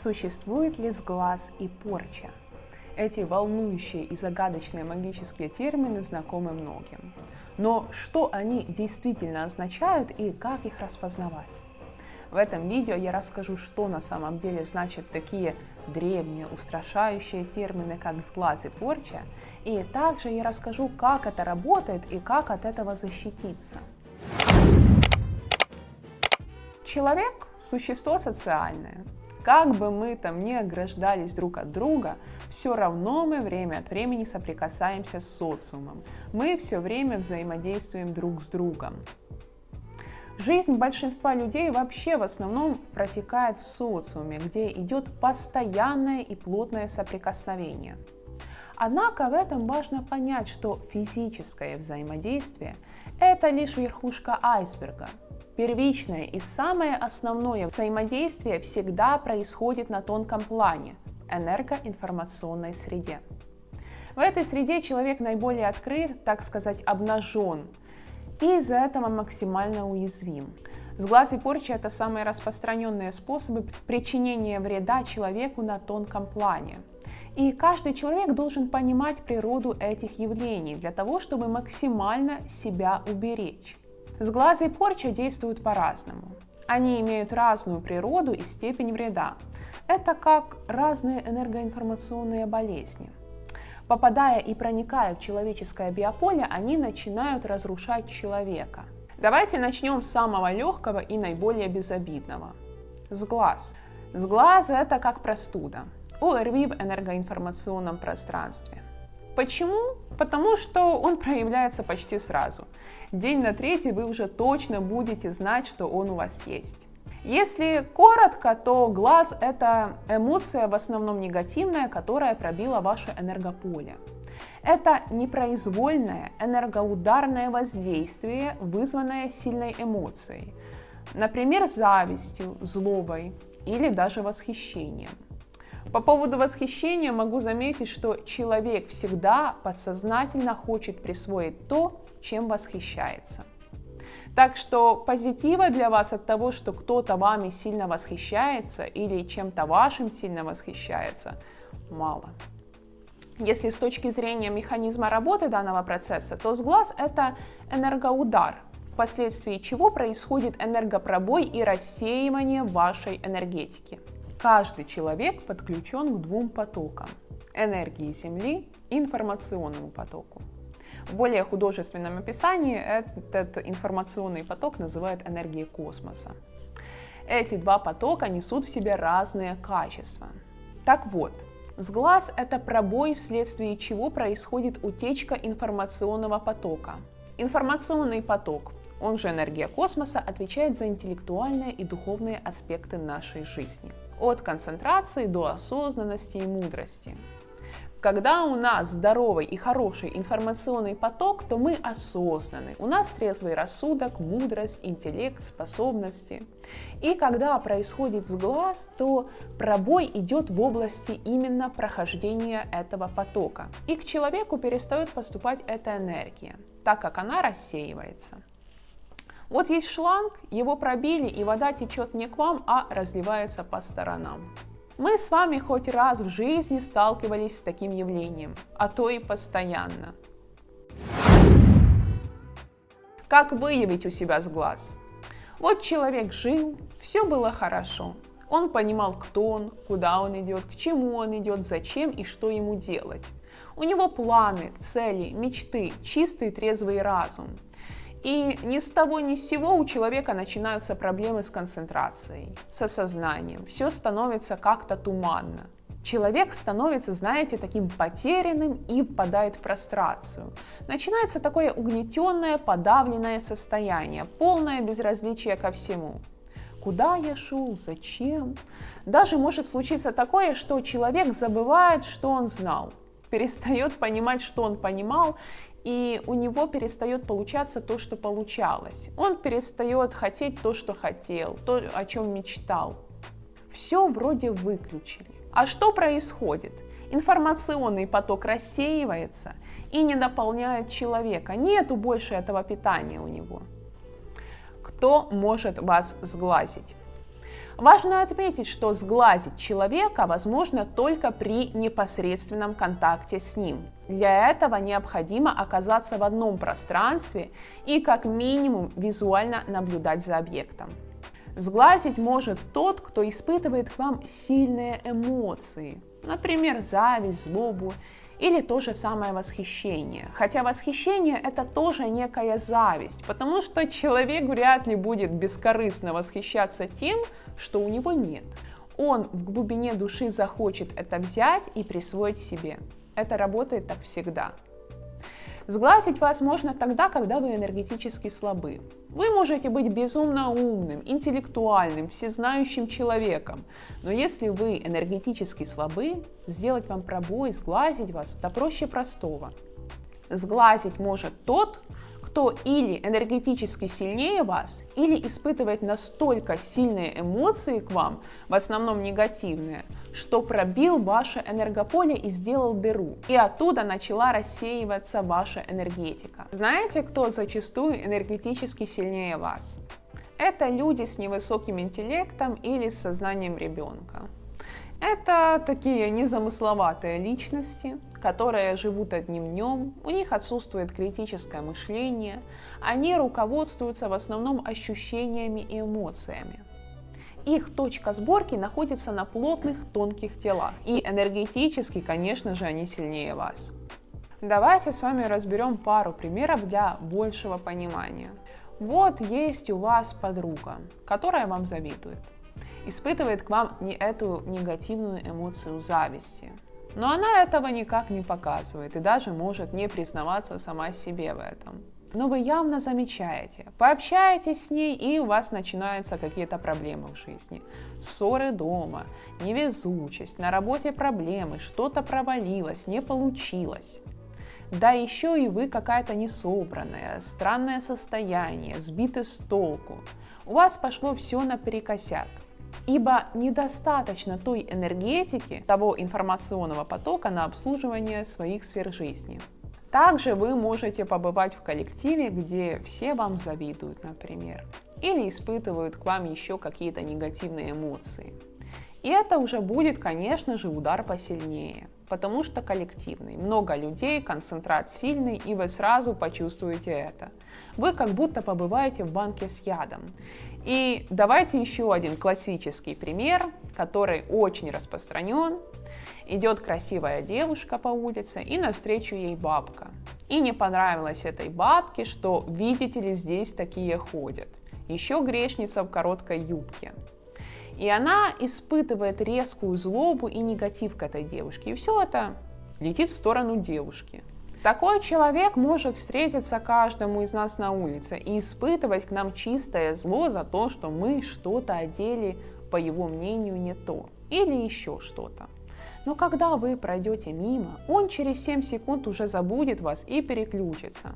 Существует ли сглаз и порча? Эти волнующие и загадочные магические термины знакомы многим. Но что они действительно означают и как их распознавать? В этом видео я расскажу, что на самом деле значат такие древние, устрашающие термины, как сглаз и порча, и также я расскажу, как это работает и как от этого защититься. Человек – существо социальное. Как бы мы там ни ограждались друг от друга, все равно мы время от времени соприкасаемся с социумом. Мы все время взаимодействуем друг с другом. Жизнь большинства людей вообще в основном протекает в социуме, где идет постоянное и плотное соприкосновение. Однако в этом важно понять, что физическое взаимодействие – это лишь верхушка айсберга. Первичное и самое основное взаимодействие всегда происходит на тонком плане – энергоинформационной среде. В этой среде человек наиболее открыт, так сказать, обнажен, и из-за этого максимально уязвим. Сглаз и порча – это самые распространенные способы причинения вреда человеку на тонком плане. И каждый человек должен понимать природу этих явлений для того, чтобы максимально себя уберечь. Сглаз и порча действуют по-разному. Они имеют разную природу и степень вреда. Это как разные энергоинформационные болезни. Попадая и проникая в человеческое биополе, они начинают разрушать человека. Давайте начнем с самого легкого и наиболее безобидного. Сглаз. Сглаз – это как простуда. ОРВИ в энергоинформационном пространстве. Почему? Потому что он проявляется почти сразу. День на третий вы уже точно будете знать, что он у вас есть. Если коротко, то глаз – это эмоция, в основном негативная, которая пробила ваше энергополе. Это непроизвольное энергоударное воздействие, вызванное сильной эмоцией, например, завистью, злобой или даже восхищением. По поводу восхищения могу заметить, что человек всегда подсознательно хочет присвоить то, чем восхищается. Так что позитива для вас от того, что кто-то вами сильно восхищается или чем-то вашим сильно восхищается, мало. Если с точки зрения механизма работы данного процесса, то сглаз – это энергоудар, впоследствии чего происходит энергопробой и рассеивание вашей энергетики. Каждый человек подключен к двум потокам – энергии Земли и информационному потоку. В более художественном описании этот информационный поток называют энергией космоса. Эти два потока несут в себе разные качества. Так вот, сглаз – это пробой, вследствие чего происходит утечка информационного потока. Информационный поток, он же энергия космоса, отвечает за интеллектуальные и духовные аспекты нашей жизни. От концентрации до осознанности и мудрости. Когда у нас здоровый и хороший информационный поток, то мы осознаны. У нас трезвый рассудок, мудрость, интеллект, способности. И когда происходит сглаз, то пробой идет в области именно прохождения этого потока. И к человеку перестает поступать эта энергия, так как она рассеивается. Вот есть шланг, его пробили, и вода течет не к вам, а разливается по сторонам. Мы с вами хоть раз в жизни сталкивались с таким явлением, а то и постоянно. Как выявить у себя сглаз? Вот человек жил, все было хорошо. Он понимал, кто он, куда он идет, к чему он идет, зачем и что ему делать. У него планы, цели, мечты, чистый трезвый разум. И ни с того ни с сего у человека начинаются проблемы с концентрацией, с осознанием. Все становится как-то туманно. Человек становится, знаете, таким потерянным и впадает в прострацию. Начинается такое угнетенное, подавленное состояние, полное безразличие ко всему. Куда я шел? Зачем? Даже может случиться такое, что человек забывает, что он знал, перестает понимать, что он понимал, и у него перестает получаться то, что получалось. Он перестает хотеть то, что хотел, то, о чем мечтал. Все вроде выключили. А что происходит? Информационный поток рассеивается и не наполняет человека. Нету больше этого питания у него. Кто может вас сглазить? Важно отметить, что сглазить человека возможно только при непосредственном контакте с ним. Для этого необходимо оказаться в одном пространстве и как минимум визуально наблюдать за объектом. Сглазить может тот, кто испытывает к вам сильные эмоции, например, зависть, злобу или то же самое восхищение. Хотя восхищение – это тоже некая зависть, потому что человек вряд ли будет бескорыстно восхищаться тем, что у него нет. Он в глубине души захочет это взять и присвоить себе. Это работает так всегда. Сглазить вас можно тогда, когда вы энергетически слабы. Вы можете быть безумно умным, интеллектуальным, всезнающим человеком, но если вы энергетически слабы, сделать вам пробой, сглазить вас, да проще простого. Сглазить может тот, кто или энергетически сильнее вас, или испытывает настолько сильные эмоции к вам, в основном негативные, что пробил ваше энергополе и сделал дыру, и оттуда начала рассеиваться ваша энергетика. Знаете, кто зачастую энергетически сильнее вас? Это люди с невысоким интеллектом или с сознанием ребенка. Это такие незамысловатые личности, которые живут одним днем, у них отсутствует критическое мышление, они руководствуются в основном ощущениями и эмоциями. Их точка сборки находится на плотных, тонких телах, и энергетически, конечно же, они сильнее вас. Давайте с вами разберем пару примеров для большего понимания. Вот есть у вас подруга, которая вам завидует. Испытывает к вам эту негативную эмоцию зависти. Но она этого никак не показывает и даже может не признаваться сама себе в этом. Но вы явно замечаете, пообщаетесь с ней, и у вас начинаются какие-то проблемы в жизни. Ссоры дома, невезучесть, на работе проблемы, что-то провалилось, не получилось. Да еще и вы какая-то несобранная, странное состояние, сбиты с толку. У вас пошло все наперекосяк. Ибо недостаточно той энергетики, того информационного потока на обслуживание своих сфер жизни. Также вы можете побывать в коллективе, где все вам завидуют, например, или испытывают к вам еще какие-то негативные эмоции. И это уже будет, конечно же, удар посильнее, потому что коллективный. Много людей, концентрат сильный, и вы сразу почувствуете это. Вы как будто побываете в банке с ядом. И давайте еще один классический пример, который очень распространен. Идет красивая девушка по улице, и навстречу ей бабка. И не понравилось этой бабке, что, видите ли, здесь такие ходят. Еще грешница в короткой юбке. И она испытывает резкую злобу и негатив к этой девушке. И все это летит в сторону девушки. Такой человек может встретиться каждому из нас на улице и испытывать к нам чистое зло за то, что мы что-то одели, по его мнению, не то. Или еще что-то. Но когда вы пройдете мимо, он через 7 секунд уже забудет вас и переключится.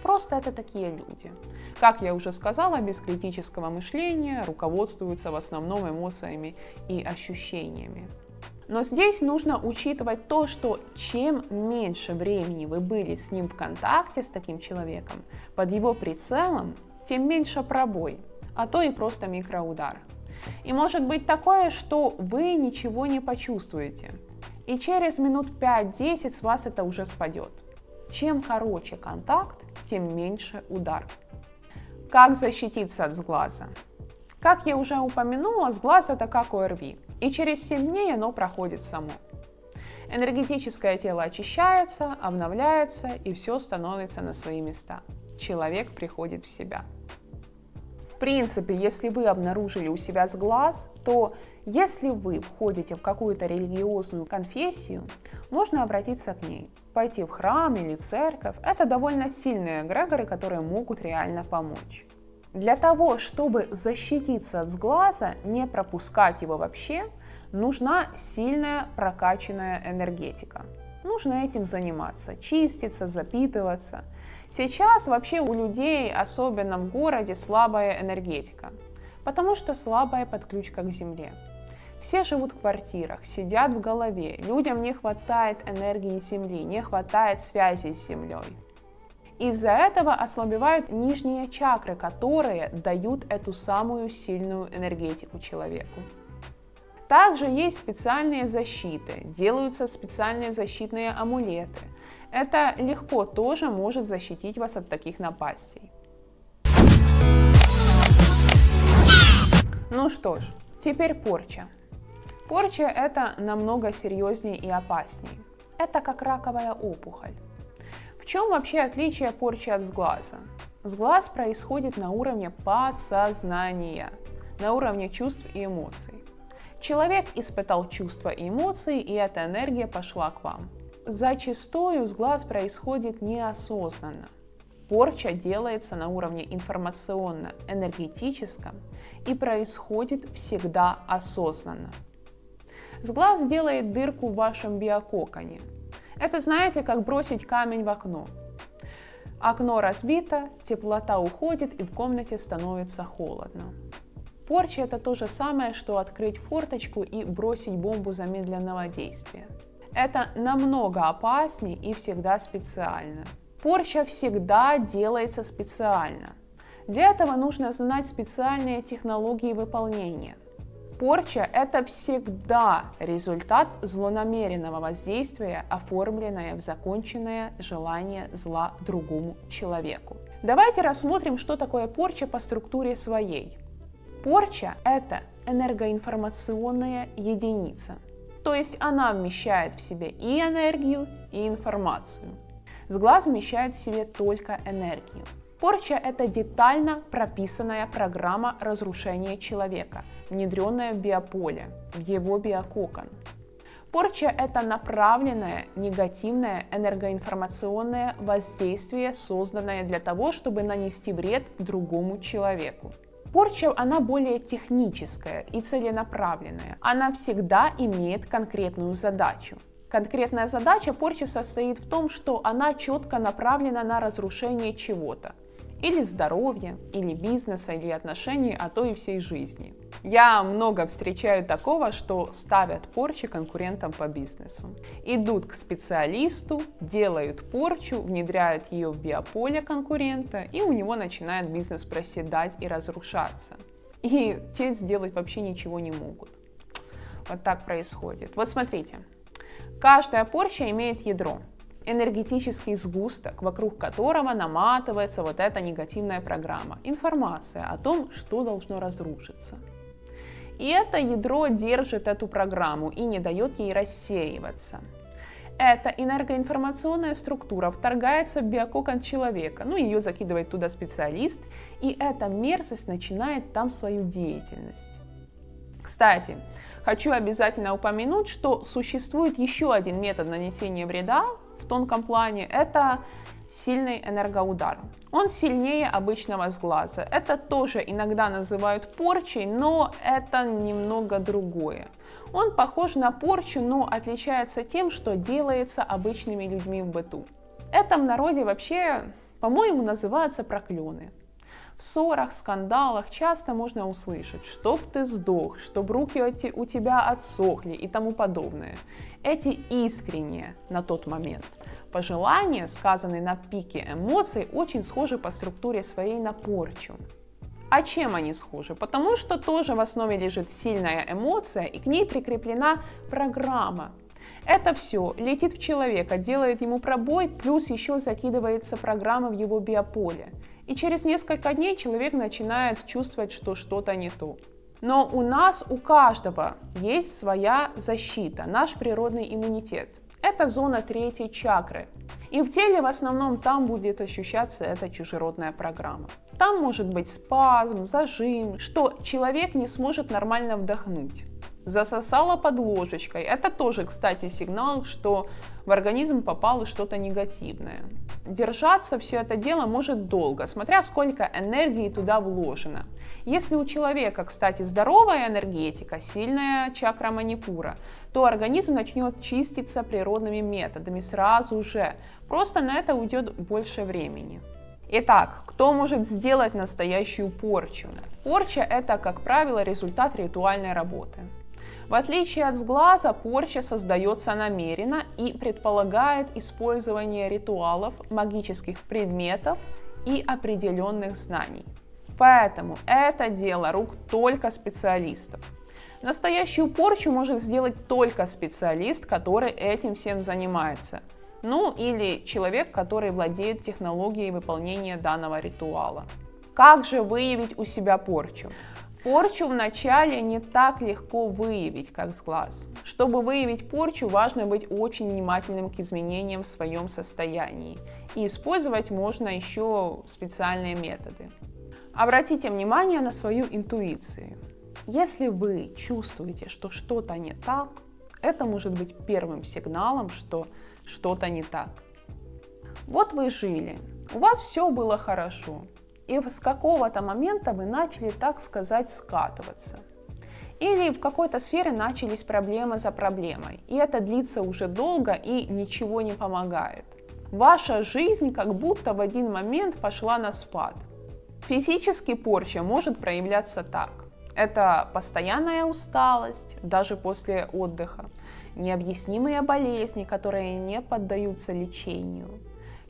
Просто это такие люди. Как я уже сказала, без критического мышления руководствуются в основном эмоциями и ощущениями. Но здесь нужно учитывать то, что чем меньше времени вы были с ним в контакте, с таким человеком, под его прицелом, тем меньше пробой, а то и просто микроудар. И может быть такое, что вы ничего не почувствуете, и через минут 5-10 с вас это уже спадет. Чем короче контакт, тем меньше удар. Как защититься от сглаза? Как я уже упомянула, сглаз это как ОРВИ, и через 7 дней оно проходит само. Энергетическое тело очищается, обновляется, и все становится на свои места. Человек приходит в себя. В принципе, если вы обнаружили у себя сглаз, то если вы входите в какую-то религиозную конфессию, можно обратиться к ней. Пойти в храм или церковь – это довольно сильные эгрегоры, которые могут реально помочь. Для того, чтобы защититься от сглаза, не пропускать его вообще, нужна сильная прокачанная энергетика. Нужно этим заниматься, чиститься, запитываться. Сейчас вообще у людей, особенно в городе, слабая энергетика, потому что слабая подключка к земле. Все живут в квартирах, сидят в голове, людям не хватает энергии земли, не хватает связи с землей. Из-за этого ослабевают нижние чакры, которые дают эту самую сильную энергетику человеку. Также есть специальные защиты, делаются специальные защитные амулеты. Это легко тоже может защитить вас от таких напастей. Ну что ж, теперь порча. Порча – это намного серьезнее и опаснее. Это как раковая опухоль. В чем вообще отличие порчи от сглаза? Сглаз происходит на уровне подсознания, на уровне чувств и эмоций. Человек испытал чувства и эмоции, и эта энергия пошла к вам. Зачастую сглаз происходит неосознанно. Порча делается на уровне информационно-энергетическом и происходит всегда осознанно. Сглаз делает дырку в вашем биококоне. Это, знаете, как бросить камень в окно. Окно разбито, теплота уходит, и в комнате становится холодно. Порча – это то же самое, что открыть форточку и бросить бомбу замедленного действия. Это намного опаснее и всегда специально. Порча всегда делается специально. Для этого нужно знать специальные технологии выполнения. Порча – это всегда результат злонамеренного воздействия, оформленное в законченное желание зла другому человеку. Давайте рассмотрим, что такое порча по структуре своей. Порча – это энергоинформационная единица, то есть она вмещает в себе и энергию, и информацию. Сглаз вмещает в себе только энергию. Порча – это детально прописанная программа разрушения человека, внедренная в биополе, в его биококон. Порча – это направленное негативное энергоинформационное воздействие, созданное для того, чтобы нанести вред другому человеку. Порча, она более техническая и целенаправленная. Она всегда имеет конкретную задачу. Конкретная задача порчи состоит в том, что она четко направлена на разрушение чего-то. Или здоровья, или бизнеса, или отношений, а то и всей жизни. Я много встречаю такого, что ставят порчи конкурентам по бизнесу. Идут к специалисту, делают порчу, внедряют ее в биополе конкурента, и у него начинает бизнес проседать и разрушаться. И те сделать вообще ничего не могут. Вот так происходит. Вот смотрите, каждая порча имеет ядро. Энергетический сгусток, вокруг которого наматывается вот эта негативная программа, информация о том, что должно разрушиться. И это ядро держит эту программу и не дает ей рассеиваться. Эта энергоинформационная структура вторгается в биококон человека, ее закидывает туда специалист, и эта мерзость начинает там свою деятельность. Кстати, хочу обязательно упомянуть, что существует еще один метод нанесения вреда в тонком плане, это сильный энергоудар. Он сильнее обычного сглаза. Это тоже иногда называют порчей, но это немного другое. Он похож на порчу, но отличается тем, что делается обычными людьми в быту. Это в народе вообще, по-моему, называются проклёны. В ссорах, скандалах часто можно услышать: «Чтоб ты сдох», «Чтоб руки у тебя отсохли» и тому подобное. Эти искренние на тот момент пожелания, сказанные на пике эмоций, очень схожи по структуре своей на порчу. А чем они схожи? Потому что тоже в основе лежит сильная эмоция, и к ней прикреплена программа. Это все летит в человека, делает ему пробой, плюс еще закидывается программа в его биополе. И через несколько дней человек начинает чувствовать, что что-то не то. Но у нас, у каждого есть своя защита, наш природный иммунитет. Это зона 3 чакры. И в теле в основном там будет ощущаться эта чужеродная программа. Там может быть спазм, зажим, что человек не сможет нормально вдохнуть. Засосало под ложечкой. Это тоже, кстати, сигнал, что в организм попало что-то негативное. Держаться все это дело может долго, смотря сколько энергии туда вложено. Если у человека, кстати, здоровая энергетика, сильная чакра манипура, то организм начнет чиститься природными методами сразу же. Просто на это уйдет больше времени. Итак, кто может сделать настоящую порчу? Порча – это, как правило, результат ритуальной работы. В отличие от сглаза, порча создается намеренно и предполагает использование ритуалов, магических предметов и определенных знаний. Поэтому это дело рук только специалистов. Настоящую порчу может сделать только специалист, который этим всем занимается. Ну или человек, который владеет технологией выполнения данного ритуала. Как же выявить у себя порчу? Порчу вначале не так легко выявить, как сглаз. Чтобы выявить порчу, важно быть очень внимательным к изменениям в своем состоянии. И использовать можно еще специальные методы. Обратите внимание на свою интуицию. Если вы чувствуете, что что-то не так, это может быть первым сигналом, что что-то не так. Вот вы жили, у вас все было хорошо. И с какого-то момента вы начали, так сказать, скатываться. Или в какой-то сфере начались проблемы за проблемой. И это длится уже долго и ничего не помогает. Ваша жизнь как будто в один момент пошла на спад. Физически порча может проявляться так. Это постоянная усталость, даже после отдыха, необъяснимые болезни, которые не поддаются лечению,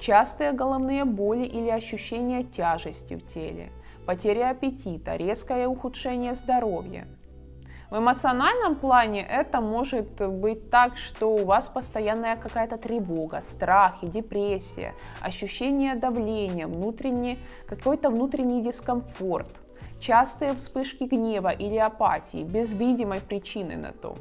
частые головные боли или ощущение тяжести в теле, потеря аппетита, резкое ухудшение здоровья. В эмоциональном плане это может быть так, что у вас постоянная какая-то тревога, страхи, депрессия, ощущение давления, какой-то внутренний дискомфорт, частые вспышки гнева или апатии без видимой причины на то.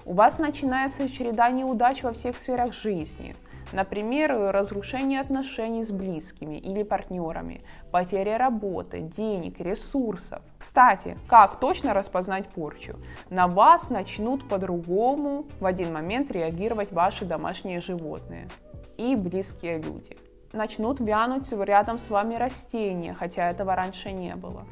У вас начинается череда неудач во всех сферах жизни. Например, разрушение отношений с близкими или партнерами, потеря работы, денег, ресурсов. Кстати, как точно распознать порчу? На вас начнут по-другому в один момент реагировать ваши домашние животные и близкие люди. Начнут вянуть рядом с вами растения, хотя этого раньше не было.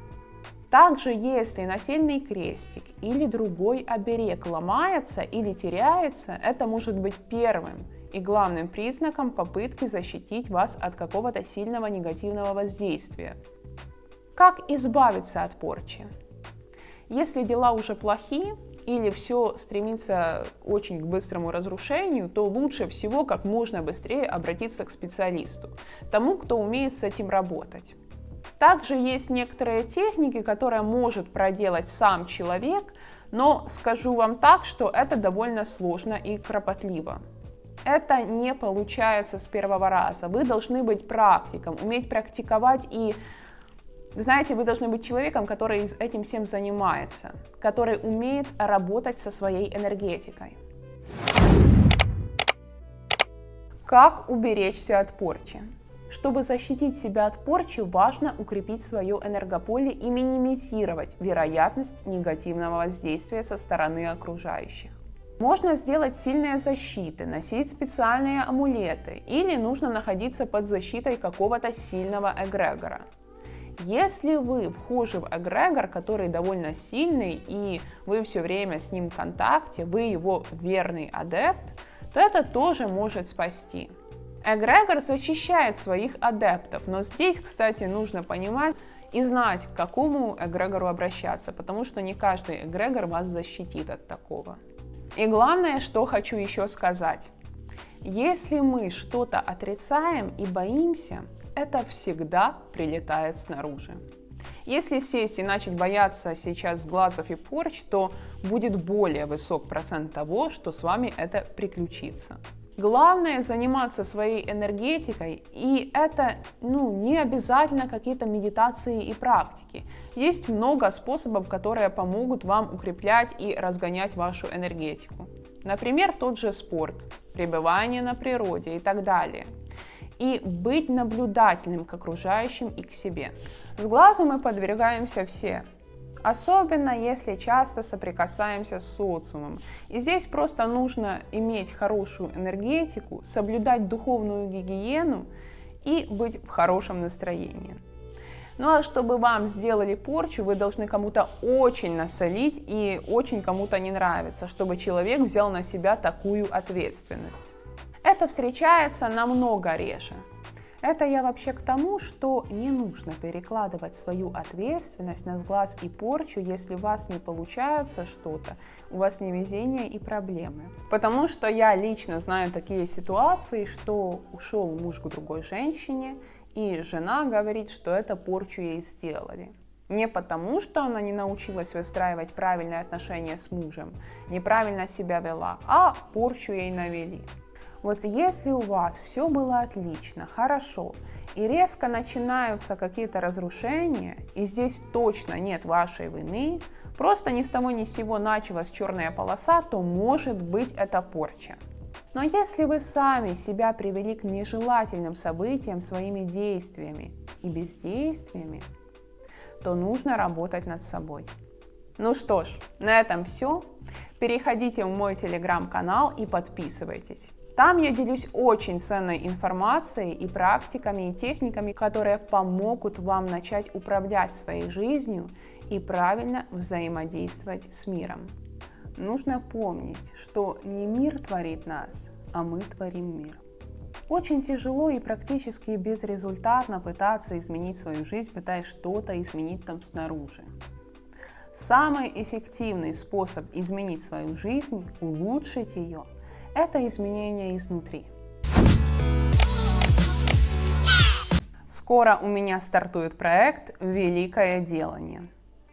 Также, если нательный крестик или другой оберег ломается или теряется, это может быть первым и главным признаком попытки защитить вас от какого-то сильного негативного воздействия. Как избавиться от порчи? Если дела уже плохи или все стремится очень к быстрому разрушению, то лучше всего как можно быстрее обратиться к специалисту, тому, кто умеет с этим работать. Также есть некоторые техники, которые может проделать сам человек, но скажу вам так, что это довольно сложно и кропотливо. Это не получается с первого раза. Вы должны быть практиком, уметь практиковать и, знаете, вы должны быть человеком, который этим всем занимается, который умеет работать со своей энергетикой. Как уберечься от порчи? Чтобы защитить себя от порчи, важно укрепить свое энергополе и минимизировать вероятность негативного воздействия со стороны окружающих. Можно сделать сильные защиты, носить специальные амулеты или нужно находиться под защитой какого-то сильного эгрегора. Если вы вхожи в эгрегор, который довольно сильный и вы все время с ним в контакте, вы его верный адепт, то это тоже может спасти. Эгрегор защищает своих адептов, но здесь, кстати, нужно понимать и знать, к какому эгрегору обращаться, потому что не каждый эгрегор вас защитит от такого. И главное, что хочу еще сказать. Если мы что-то отрицаем и боимся, это всегда прилетает снаружи. Если сесть и начать бояться сейчас сглазов и порч, то будет более высок процент того, что с вами это приключится. Главное заниматься своей энергетикой, и это не обязательно какие-то медитации и практики. Есть много способов, которые помогут вам укреплять и разгонять вашу энергетику. Например, тот же спорт, пребывание на природе и так далее. И быть наблюдательным к окружающим и к себе. Сглазу мы подвергаемся все. Особенно если часто соприкасаемся с социумом. И здесь просто нужно иметь хорошую энергетику, соблюдать духовную гигиену и быть в хорошем настроении. Ну а чтобы вам сделали порчу, вы должны кому-то очень насолить и очень кому-то не нравится, чтобы человек взял на себя такую ответственность. Это встречается намного реже. Это я вообще к тому, что не нужно перекладывать свою ответственность на сглаз и порчу, если у вас не получается что-то, у вас невезение и проблемы. Потому что я лично знаю такие ситуации, что ушел муж к другой женщине, и жена говорит, что это порчу ей сделали. Не потому, что она не научилась выстраивать правильные отношения с мужем, неправильно себя вела, а порчу ей навели. Вот если у вас все было отлично, хорошо, и резко начинаются какие-то разрушения, и здесь точно нет вашей вины, просто ни с того ни с сего началась черная полоса, то может быть это порча. Но если вы сами себя привели к нежелательным событиям своими действиями и бездействиями, то нужно работать над собой. Ну что ж, на этом все. Переходите в мой телеграм-канал и подписывайтесь. Там я делюсь очень ценной информацией и практиками и техниками, которые помогут вам начать управлять своей жизнью и правильно взаимодействовать с миром. Нужно помнить, что не мир творит нас, а мы творим мир. Очень тяжело и практически безрезультатно пытаться изменить свою жизнь, пытаясь что-то изменить там снаружи. Самый эффективный способ изменить свою жизнь, улучшить ее, это изменение изнутри. Скоро у меня стартует проект «Великое делание».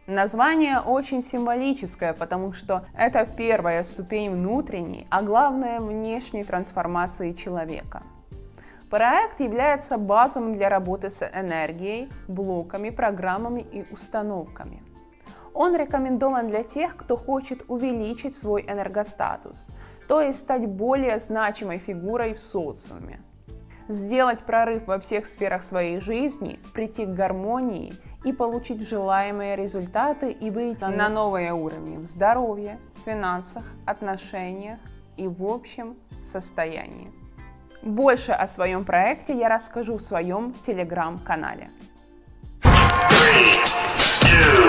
Название очень символическое, потому что это первая ступень внутренней, а главное внешней трансформации человека. Проект является базовым для работы с энергией, блоками, программами и установками. Он рекомендован для тех, кто хочет увеличить свой энергостатус, то есть стать более значимой фигурой в социуме, сделать прорыв во всех сферах своей жизни, прийти к гармонии и получить желаемые результаты и выйти на новые уровни в здоровье, финансах, отношениях и в общем состоянии. Больше о своем проекте я расскажу в своем телеграм-канале. 3, 2,